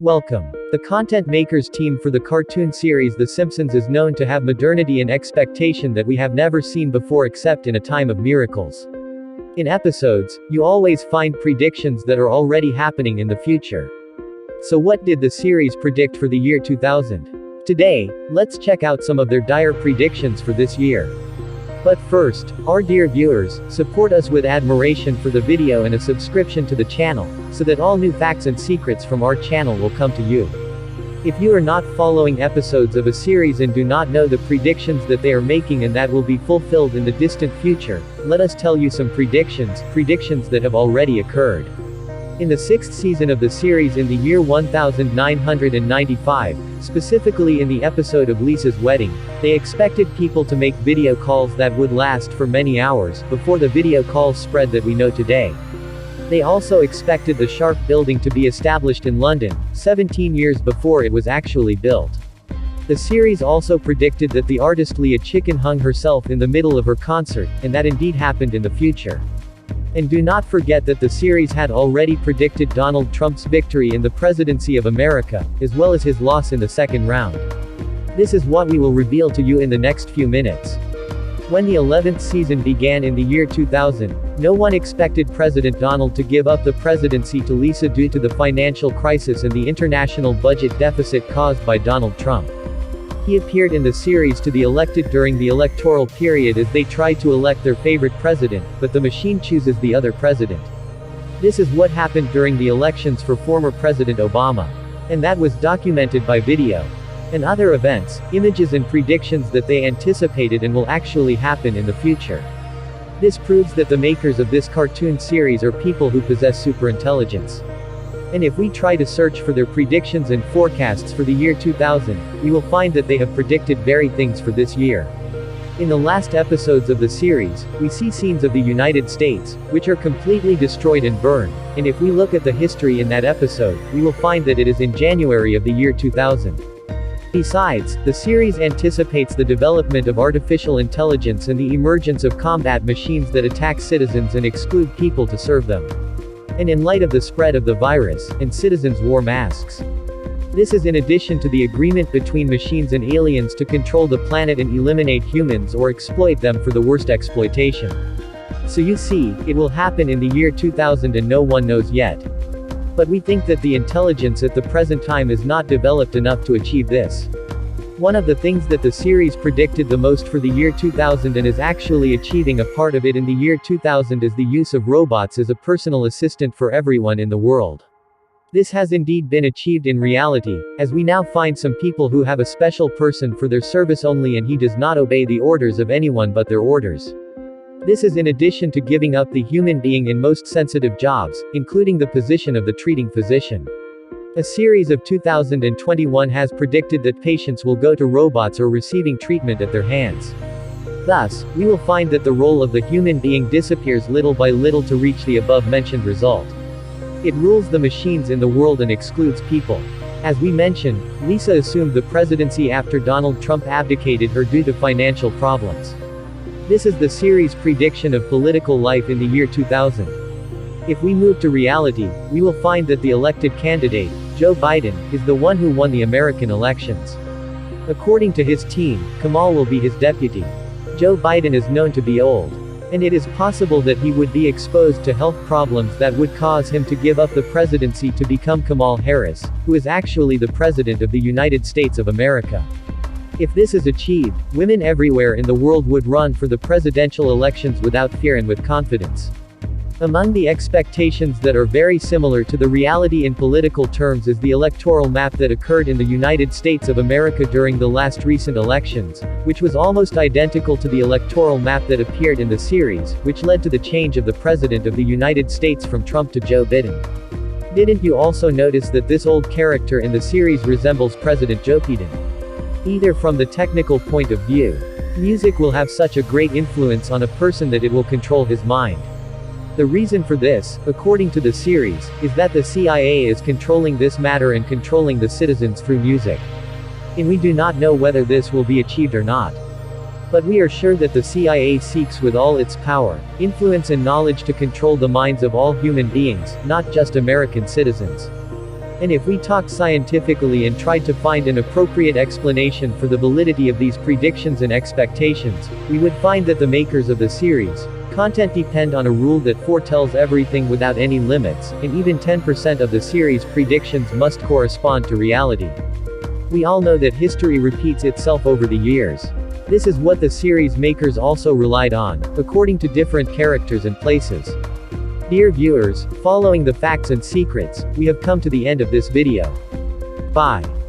Welcome. The content makers team for the cartoon series The Simpsons is known to have modernity and expectation that we have never seen before except in a time of miracles. In episodes, you always find predictions that are already happening in the future. So what did the series predict for the year 2000? Today, let's check out some of their dire predictions for this year. But first, our dear viewers, support us with admiration for the video and a subscription to the channel, so that all new facts and secrets from our channel will come to you. If you are not following episodes of a series and do not know the predictions that they are making and that will be fulfilled in the distant future, let us tell you some predictions that have already occurred. In the 6th season of the series in the year 1995, specifically in the episode of Lisa's wedding, they expected people to make video calls that would last for many hours, before the video calls spread that we know today. They also expected the Sharp building to be established in London, 17 years before it was actually built. The series also predicted that the artist Leah Chicken hung herself in the middle of her concert, and that indeed happened in the future. And do not forget that the series had already predicted Donald Trump's victory in the presidency of America, as well as his loss in the second round. This is what we will reveal to you in the next few minutes. When the 11th season began in the year 2000, no one expected President Donald to give up the presidency to Lisa due to the financial crisis and the international budget deficit caused by Donald Trump. He appeared in the series to the elected during the electoral period as they tried to elect their favorite president, but the machine chooses the other president. This is what happened during the elections for former President Obama. And that was documented by video. And other events, images and predictions that they anticipated and will actually happen in the future. This proves that the makers of this cartoon series are people who possess superintelligence. And if we try to search for their predictions and forecasts for the year 2000, we will find that they have predicted very things for this year. In the last episodes of the series, we see scenes of the United States, which are completely destroyed and burned, and if we look at the history in that episode, we will find that it is in January of the year 2000. Besides, the series anticipates the development of artificial intelligence and the emergence of combat machines that attack citizens and exclude people to serve them. And in light of the spread of the virus, and citizens wore masks. This is in addition to the agreement between machines and aliens to control the planet and eliminate humans or exploit them for the worst exploitation. So you see, it will happen in the year 2000 and no one knows yet. But we think that the intelligence at the present time is not developed enough to achieve this. One of the things that the series predicted the most for the year 2000 and is actually achieving a part of it in the year 2000 is the use of robots as a personal assistant for everyone in the world. This has indeed been achieved in reality, as we now find some people who have a special person for their service only and he does not obey the orders of anyone but their orders. This is in addition to giving up the human being in most sensitive jobs, including the position of the treating physician. A series of 2021 has predicted that patients will go to robots or receiving treatment at their hands. Thus, we will find that the role of the human being disappears little by little to reach the above-mentioned result. It rules the machines in the world and excludes people. As we mentioned, Lisa assumed the presidency after Donald Trump abdicated her due to financial problems. This is the series' prediction of political life in the year 2000. If we move to reality, we will find that the elected candidate, Joe Biden, is the one who won the American elections. According to his team, Kamal will be his deputy. Joe Biden is known to be old. And it is possible that he would be exposed to health problems that would cause him to give up the presidency to become Kamala Harris, who is actually the President of the United States of America. If this is achieved, women everywhere in the world would run for the presidential elections without fear and with confidence. Among the expectations that are very similar to the reality in political terms is the electoral map that occurred in the United States of America during the last recent elections, which was almost identical to the electoral map that appeared in the series, which led to the change of the President of the United States from Trump to Joe Biden. Didn't you also notice that this old character in the series resembles President Joe Biden? Either from the technical point of view, music will have such a great influence on a person that it will control his mind. The reason for this, according to the series, is that the CIA is controlling this matter and controlling the citizens through music. And we do not know whether this will be achieved or not. But we are sure that the CIA seeks with all its power, influence and knowledge to control the minds of all human beings, not just American citizens. And if we talked scientifically and tried to find an appropriate explanation for the validity of these predictions and expectations, we would find that the makers of the series' content depend on a rule that foretells everything without any limits, and even 10% of the series' predictions must correspond to reality. We all know that history repeats itself over the years. This is what the series makers also relied on, according to different characters and places. Dear viewers, following the facts and secrets, we have come to the end of this video. Bye.